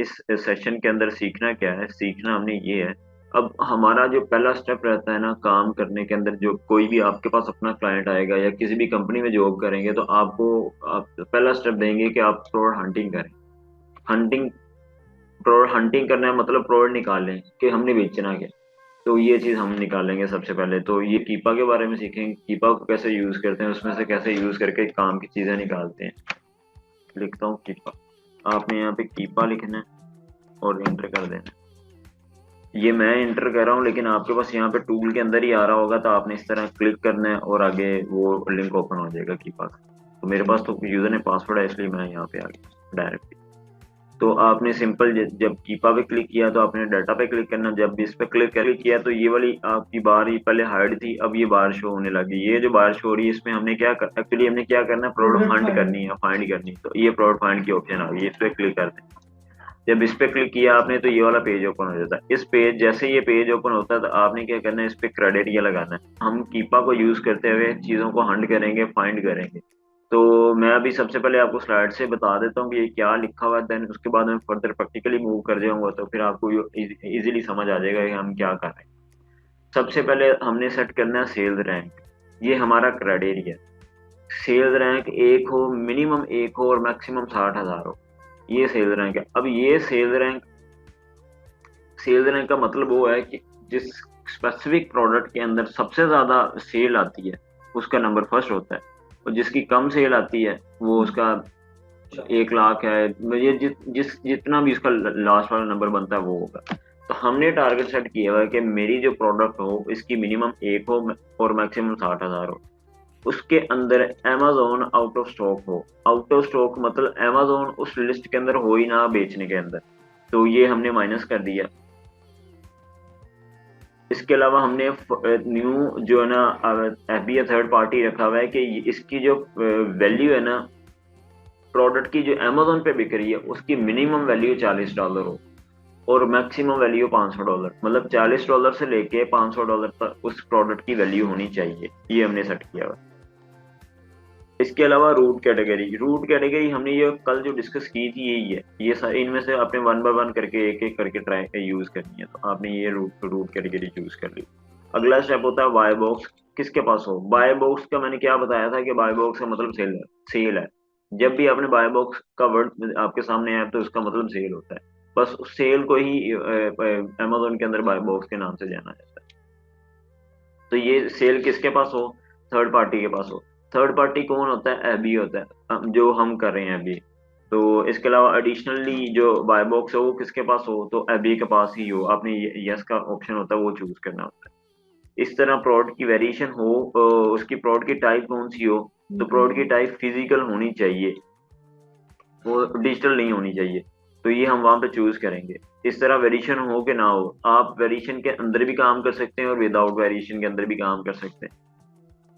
इस सेशन के अंदर सीखना क्या है, सीखना हमने ये है। अब हमारा जो पहला स्टेप रहता है ना काम करने के अंदर, जो कोई भी आपके पास अपना क्लाइंट आएगा या किसी भी कंपनी में जॉब करेंगे तो आपको आप पहला स्टेप देंगे कि आप प्रोडक्ट हंटिंग करें। हंटिंग प्रोडक्ट हंटिंग करना है मतलब प्रोडक्ट निकालें कि हमने बेचना क्या। तो ये चीज हम निकालेंगे सबसे पहले। तो ये कीपा के बारे में सीखेंगे, कीपा को कैसे यूज करते हैं, उसमें से कैसे यूज करके काम की चीजें निकालते हैं। लिखता हूँ कीपा, आपने यहाँ पे कीपा लिखना है और एंटर कर देना है। ये मैं एंटर कर रहा हूँ, लेकिन आपके पास यहाँ पे टूल के अंदर ही आ रहा होगा, तो आपने इस तरह क्लिक करना है और आगे वो लिंक ओपन हो जाएगा कीपा का। तो मेरे पास तो यूजर ने पासवर्ड है, इसलिए मैं यहाँ पे आ गया डायरेक्ट। तो आपने सिंपल जब कीपा पे क्लिक किया तो आपने डाटा पे क्लिक करना। जब भी इस पे क्लिक किया तो ये वाली आपकी बार ही पहले हाइड थी, अब ये बार शो होने लगी। ये जो बार शो हो रही है इसमें हमने एक्चुअली हमने क्या करना है, प्रोडक्ट फाइंड करनी है, फाइंड करनी है। तो ये प्रोडक्ट फाइंड की ऑप्शन आ गई, इस पे क्लिक करते हैं। जब इस पे क्लिक किया आपने तो ये वाला पेज ओपन हो जाता है। इस पेज जैसे ये पेज ओपन होता है तो आपने क्या करना है, इस पे क्राइटेरिया लगाना है। हम कीपा को यूज करते हुए चीजों को हंट करेंगे, फाइंड करेंगे। तो मैं अभी सबसे पहले आपको स्लाइड से बता देता हूँ कि ये क्या लिखा हुआ है, देन उसके बाद मैं फर्दर प्रैक्टिकली मूव कर जाऊंगा, तो फिर आपको इजीली समझ आ जाएगा कि हम क्या कर रहे हैं। सबसे पहले हमने सेट करना है सेल्स रैंक। ये हमारा क्राइटेरिया। सेल्स रैंक एक हो, मिनिमम एक हो और मैक्सिमम 60,000 हो। ये सेल्स रैंक है। अब ये सेल्स रैंक का मतलब वो है कि जिस स्पेसिफिक प्रोडक्ट के अंदर सबसे ज्यादा सेल आती है उसका नंबर फर्स्ट होता है, और जिसकी कम सेल आती है वो उसका 1 लाख है। ये जितना भी उसका लास्ट वाला नंबर बनता है वो होगा। तो हमने टारगेट सेट किया हुआ है कि मेरी जो प्रोडक्ट हो इसकी मिनिमम एक हो और मैक्सिमम 60,000 हो। उसके अंदर Amazon आउट ऑफ स्टॉक हो। आउट ऑफ स्टॉक मतलब Amazon उस लिस्ट के अंदर हो ही ना बेचने के अंदर। तो ये हमने माइनस कर दिया। इसके अलावा हमने न्यू जो है ना FBA थर्ड पार्टी रखा हुआ है कि इसकी जो वैल्यू है ना प्रोडक्ट की, जो Amazon पे बिक रही है उसकी मिनिमम वैल्यू $40 हो और मैक्सिमम वैल्यू $500। मतलब $40 से लेके $500 तक उस प्रोडक्ट की वैल्यू होनी चाहिए। ये हमने सेट किया हुआ है। इसके अलावा रूट कैटेगरी हमने ये कल जो डिस्कस की थी यही है। ये सारे इनमें से आपने वन बाय वन करके एक एक करके ट्राई यूज करनी है। तो आपने ये रूट कैटेगरी चूज कर ली। अगला स्टेप होता है बाय बॉक्स। किसके पास हो बाय बॉक्स का, मैंने क्या बताया था कि बाय बॉक्स का मतलब सेल है। जब भी आपने बाय बॉक्स का वर्ड आपके सामने आया तो उसका मतलब सेल होता है। बस उस सेल को ही अमेजोन के अंदर बाय बॉक्स के नाम से जाना जाता है। तो ये सेल किसके पास हो, थर्ड पार्टी के पास हो। थर्ड पार्टी कौन होता है, एबी होता है, जो हम कर रहे हैं अभी। तो इसके अलावा एडिशनली जो बाय बॉक्स है वो किसके पास हो, तो एबी के पास ही हो। आपने यस का ऑप्शन होता है वो चूज करना होता है। इस तरह प्रोडक्ट की वेरिएशन हो, उसकी प्रोडक्ट की टाइप कौन सी हो, तो प्रोडक्ट की टाइप फिजिकल होनी चाहिए, वो डिजिटल नहीं होनी चाहिए। तो ये हम वहां पे चूज करेंगे। इस तरह वेरिएशन हो कि ना हो, आप वेरिएशन के अंदर भी काम कर सकते हैं और विदाउट वेरिएशन के अंदर भी काम कर सकते हैं।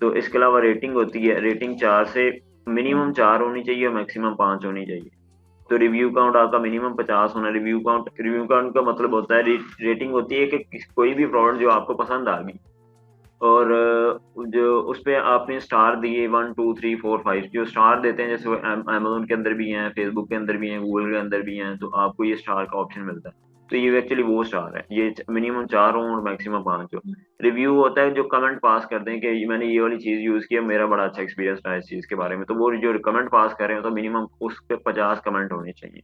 तो इसके अलावा रेटिंग होती है, रेटिंग 4 से मिनिमम 4 होनी चाहिए और मैक्सिमम 5 होनी चाहिए। तो रिव्यू काउंट आपका मिनिमम 50 होना। रिव्यू काउंट का मतलब होता है, रेटिंग होती है कि कोई भी प्रोडक्ट जो आपको पसंद आ गई और जो उस पे आपने स्टार दिए 1 2 3 4 5, जो स्टार देते हैं जैसे वो अमेजोन के अंदर भी हैं, फेसबुक के अंदर भी हैं, गूगल के अंदर भी हैं, तो आपको ये स्टार का ऑप्शन मिलता है। तो ये एक्चुअली वो स्टार है, ये मिनिमम 4 हो और मैक्सिमम 5 हो। रिव्यू होता है जो कमेंट पास करते हैं कि मैंने ये वाली चीज यूज की, मेरा बड़ा अच्छा एक्सपीरियंस रहा इस चीज के बारे में। तो वो जो कमेंट पास कर रहे हो तो मिनिमम उस पे 50 कमेंट होने चाहिए।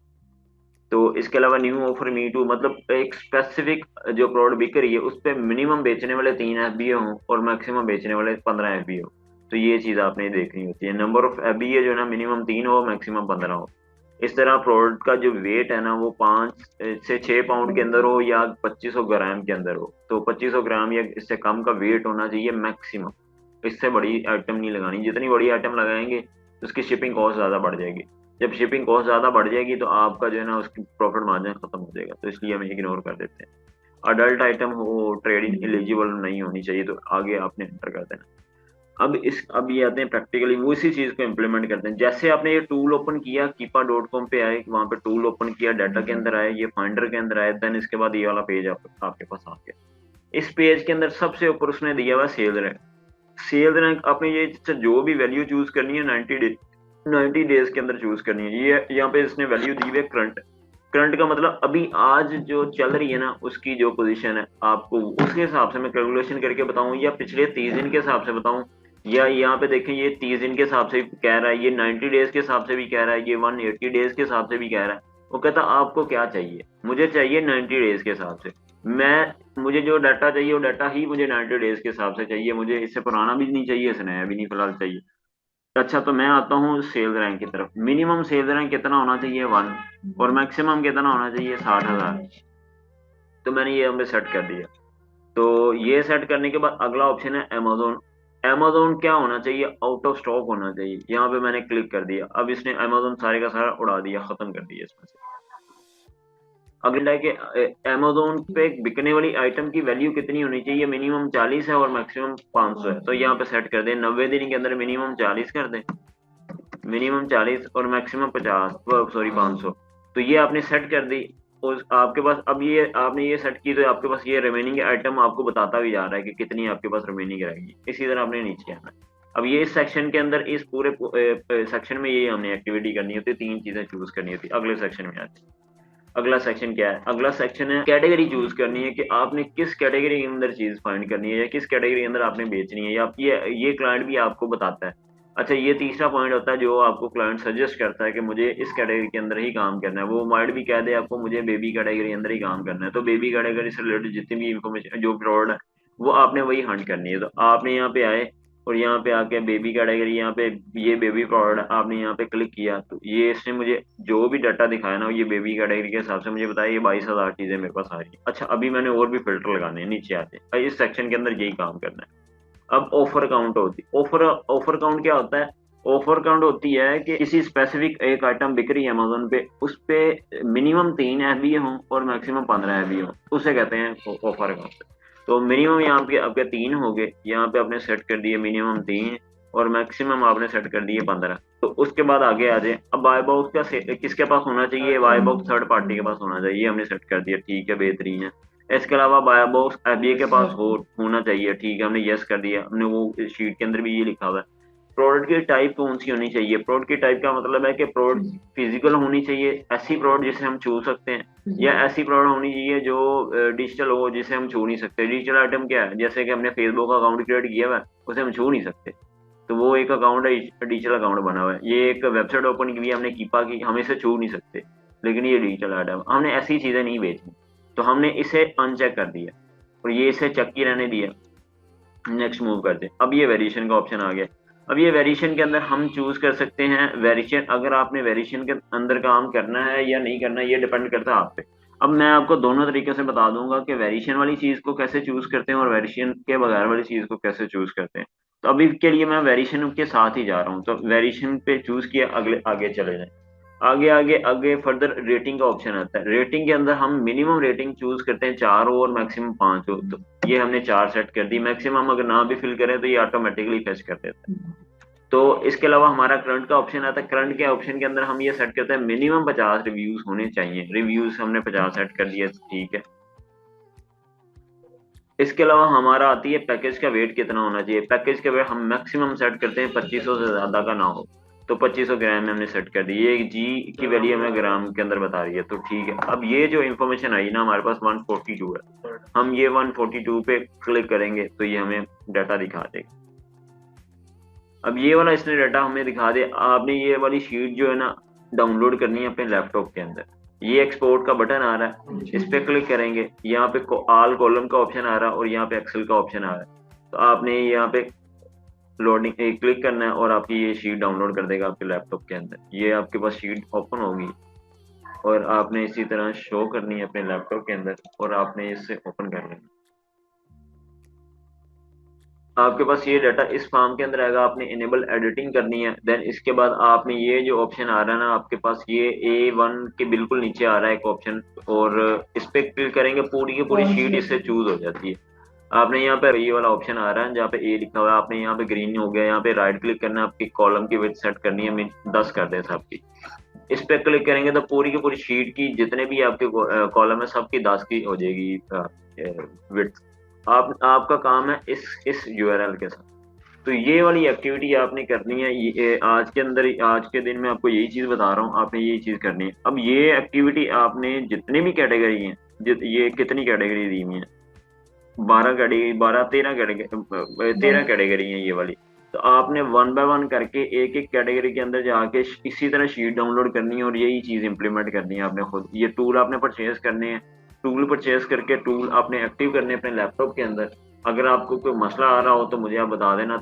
तो इसके अलावा न्यू ऑफर मी टू मतलब एक स्पेसिफिक जो प्रोडक्ट बिक रही है उस पे मिनिमम बेचने वाले 3 FBA हों और मैक्सिमम बेचने वाले 15 FBA हो। तो ये चीज आपने देखनी होती है। नंबर ऑफ FBA जो है ना मिनिमम 3 हो, मैक्सिमम 15 हो। इस तरह प्रोडक्ट का जो वेट है ना वो 5 से 6 पाउंड के अंदर हो या 2500 ग्राम के अंदर हो। तो 2500 ग्राम या इससे कम का वेट होना चाहिए मैक्सिमम। इससे बड़ी आइटम नहीं लगानी, जितनी बड़ी आइटम लगाएंगे तो उसकी शिपिंग कॉस्ट ज्यादा बढ़ जाएगी। जब शिपिंग कॉस्ट ज्यादा बढ़ जाएगी तो आपका जो है ना उसकी प्रॉफिट मार्जिन खत्म हो जाएगा। तो इसलिए हम इग्नोर कर देते हैं। अडल्ट आइटम हो, ट्रेडिंग एलिजिबल नहीं होनी चाहिए, तो आगे आपने एंटर कर देना। अब ये आते हैं प्रैक्टिकली, वो इसी चीज को इम्प्लीमेंट करते हैं। जैसे आपने ये टूल ओपन किया, कीपा.com पे आए, वहां पे टूल ओपन किया, डाटा के अंदर आए, ये फाइंडर के अंदर आए, देन इसके बाद ये वाला पेज आपके पास आ गया। इस पेज के अंदर सबसे ऊपर उसने दिया हुआ सेल रैंक। सेल रैंक आपने ये जो भी वैल्यू चूज करनी है 90 डेज के अंदर चूज करनी है। ये यहाँ पे इसने वैल्यू दी हुई है करंट। करंट का मतलब अभी आज जो चल रही है ना उसकी जो पोजीशन है, आपको उसके हिसाब से मैं कैलकुलेशन करके बताऊं, या पिछले 30 दिन के हिसाब से बताऊं, या यहाँ पे देखें ये 30 दिन के हिसाब से भी कह रहा है, ये 90 डेज के हिसाब से भी कह रहा है, ये 180 डेज के हिसाब से भी कह रहा है। वो कहता आपको क्या चाहिए, मुझे चाहिए 90 डेज के हिसाब से। मुझे जो डाटा चाहिए वो डाटा ही मुझे 90 डेज के हिसाब से चाहिए, मुझे इससे पुराना भी नहीं चाहिए, इससे नया भी नहीं फिलहाल चाहिए। अच्छा, तो मैं आता हूँ सेल्स रैंक की तरफ। मिनिमम सेल्स रैंक कितना होना चाहिए, 1, और मैक्सिमम कितना होना चाहिए, 60,000। तो मैंने ये हमने सेट कर दिया। तो ये सेट करने के बाद अगला ऑप्शन है अमेजोन। अमेजोन क्या होना चाहिए, आउट ऑफ स्टॉक होना चाहिए। यहाँ पे मैंने क्लिक कर दिया, अब इसने अमेजोन सारे का सारा उड़ा दिया, खत्म कर दिया इसमें से। अगला है कि अमेजोन पे बिकने वाली आइटम की वैल्यू कितनी होनी चाहिए, मिनिमम 40 है और मैक्सिमम 500 है। तो यहाँ पे सेट कर दें 90 दिन के अंदर मिनिमम 40 कर दें, मिनिमम 40 और मैक्सिमम 50, सॉरी 500। तो ये आपने सेट कर दी। उस आपके पास अब ये आपने ये सेट की, तो आपके पास ये रिमेनिंग आइटम आपको बताता भी जा रहा है कि कितनी आपके पास रिमेनिंग रहेगी। इसी तरह आपने नीचे आना है। अब ये इस सेक्शन के अंदर, इस पूरे सेक्शन में ये हमने एक्टिविटी करनी होती है, 3 चीजें चूज करनी होती है। अगले सेक्शन में आते हैं। अगला सेक्शन क्या है, अगला सेक्शन है कैटेगरी चूज करनी है, कि आपने किस कैटेगरी के अंदर चीज फाइंड करनी है, या किस कैटेगरी के अंदर आपने बेचनी है, या ये क्लाइंट भी आपको बताता है। अच्छा, ये तीसरा पॉइंट होता है जो आपको क्लाइंट सजेस्ट करता है कि मुझे इस कैटेगरी के अंदर ही काम करना है। वो माइट भी कह दे आपको मुझे बेबी कैटेगरी के अंदर ही काम करना है, तो बेबी कैटेगरी से रिलेटेड जितनी भी इंफॉर्मेशन जो प्रोडक्ट है वो आपने वही हंट करनी है। तो आपने यहाँ पे आए और यहाँ पे आके बेबी कैटेगरी, यहाँ पे ये बेबी प्रोडक्ट आपने यहाँ पे क्लिक किया, तो ये इसने मुझे जो भी डाटा दिखाया ना, ये बेबी कैटेगरी के हिसाब से मुझे बताया ये 22,000 चीजें मेरे पास आ रही है। अच्छा, अभी मैंने और भी फिल्टर लगाने हैं, नीचे आते हैं। इस सेक्शन के अंदर यही काम करना है। अब ऑफर काउंट होती ऑफर ऑफर काउंट क्या होता है, ऑफर काउंट होती है कि किसी स्पेसिफिक एक आइटम बिक रही है अमेजोन पे, उस पे मिनिमम 3 FBA हो और मैक्सिमम 15 FBA हो, उसे कहते हैं ऑफर काउंट। तो मिनिमम यहाँ पे आपके 3 हो गए, यहाँ पे आपने सेट कर दिए मिनिमम 3, और मैक्सिमम आपने सेट कर दिए 15। तो उसके बाद आगे आ जाए। अब बाय बॉक्स का किसके पास होना चाहिए, बाय बॉक्स थर्ड पार्टी के पास होना चाहिए, हमने सेट कर दिया, ठीक है, बेहतरीन है। इसके अलावा बाय बॉक्स FBA के पास होना चाहिए, ठीक है, हमने यस कर दिया। हमने वो शीट के अंदर भी ये लिखा हुआ है। प्रोडक्ट की टाइप कौन सी होनी चाहिए, प्रोडक्ट की टाइप का मतलब है कि प्रोडक्ट फिजिकल होनी चाहिए, ऐसी प्रोडक्ट जिसे हम छू सकते हैं, या ऐसी प्रोडक्ट होनी चाहिए जो डिजिटल हो जिसे हम छू नहीं सकते। डिजिटल आइटम क्या है, जैसे कि हमने फेसबुक अकाउंट क्रिएट किया हुआ है, उसे हम छू नहीं सकते, तो वो एक अकाउंट है, डिजिटल अकाउंट बना हुआ है। ये एक वेबसाइट ओपन की हुई है हमने कीपा की, हम इसे छू नहीं सकते, लेकिन ये डिजिटल आइटम, हमने ऐसी चीजें नहीं बेचनी, तो हमने इसे अनचेक कर दिया और ये इसे चेक ही रहने दिया। नेक्स्ट मूव करते हैं। अब ये वेरिएशन का ऑप्शन आ गया। अब ये वेरिएशन के अंदर हम चूज कर सकते हैं वेरिएशन, अगर आपने वेरिएशन के अंदर काम करना है या नहीं करना है, ये डिपेंड करता है आप पे। अब मैं आपको दोनों तरीके से बता दूंगा कि वेरिएशन वाली चीज को कैसे चूज करते हैं और वेरिएशन के बगैर वाली चीज को कैसे चूज करते हैं। तो अभी के लिए मैं वेरिएशन के साथ ही जा रहा हूँ, तो वेरिएशन पे चूज किया, अगले आगे चले जाए। आगे आगे आगे फर्दर रेटिंग का ऑप्शन आता है। रेटिंग के अंदर हम मिनिमम रेटिंग चूज करते हैं 4 हो और मैक्सिमम 5 हो, तो ये हमने 4 सेट कर दी। मैक्सिमम अगर ना भी फिल करें तो ये ऑटोमेटिकली फेच कर देता है। तो इसके अलावा हमारा करंट का ऑप्शन आता है। करंट के ऑप्शन के अंदर हम ये सेट करते हैं मिनिमम 50 रिव्यूज होने चाहिए। रिव्यूज हमने 50 सेट कर दिया, ठीक है। इसके अलावा हमारा आती है पैकेज का वेट कितना होना चाहिए। पैकेज का वेट हम मैक्सिमम सेट करते हैं 2500 से ज्यादा का ना हो, तो 2500 ग्राम में हमने सेट कर दी। ये जी की वैल्यू हमें ग्राम के अंदर बता रही है, तो ठीक है। अब ये जो इन्फॉर्मेशन आई ना हमारे पास 142 है, हम ये 142 पे क्लिक करेंगे तो ये हमें डाटा दिखा देगा। अब ये वाला इसने डाटा हमें दिखा दे। आपने ये वाली शीट जो है ना डाउनलोड करनी है अपने लैपटॉप के अंदर। ये एक्सपोर्ट का बटन आ रहा है, इस पे क्लिक करेंगे, यहाँ पे ऑल कॉलम का ऑप्शन आ रहा है और यहाँ पे एक्सेल का ऑप्शन आ रहा है। तो आपने यहाँ पे लोडिंग क्लिक करना है और आपकी ये शीट डाउनलोड कर देगा आपके लैपटॉप के अंदर। ये आपके पास शीट ओपन होगी और आपने इसी तरह शो करनी है अपने लैपटॉप के अंदर और आपने इससे ओपन कर लेना। आपके पास ये डाटा इस फॉर्म के अंदर आएगा, आपने इनेबल एडिटिंग करनी है। देन इसके बाद आपने ये जो ऑप्शन आ रहा है ना आपके पास, ये A1 के बिल्कुल नीचे आ रहा है एक ऑप्शन, और इस पे क्लिक करेंगे पूरी की पूरी शीट इससे चूज हो जाती है। आपने यहाँ पे ये वाला ऑप्शन आ रहा है जहाँ पे ए लिखा हुआ है, आपने यहाँ पे ग्रीन हो गया, यहाँ पे राइट क्लिक करना है, आपकी कॉलम की विड्थ सेट करनी है 10 कर दे सबकी। इस पे क्लिक करेंगे तो पूरी की पूरी शीट की जितने भी आपके कॉलम है सबकी 10 की हो जाएगी विड्थ। आपका काम है इस URL के साथ। तो ये वाली एक्टिविटी आपने करनी है, ये आज के अंदर, आज के दिन में आपको यही चीज बता रहा हूँ, आपने यही चीज करनी है। अब ये एक्टिविटी आपने जितने भी कैटेगरी हैं, ये कितनी कैटेगरी दी हुई है, 12 कैटेगरी, 13 कैटेगरी, 13 कैटेगरी है ये वाली। तो आपने वन बाय वन करके एक एक कैटेगरी के अंदर जाके इसी तरह शीट डाउनलोड करनी है और यही चीज इंप्लीमेंट करनी है आपने खुद। ये टूल आपने परचेज करने हैं, टूल परचेज करके टूल आपने एक्टिव करने हैं अपने लैपटॉप के अंदर। अगर आपको कोई मसला आ रहा हो तो मुझे आप बता देना।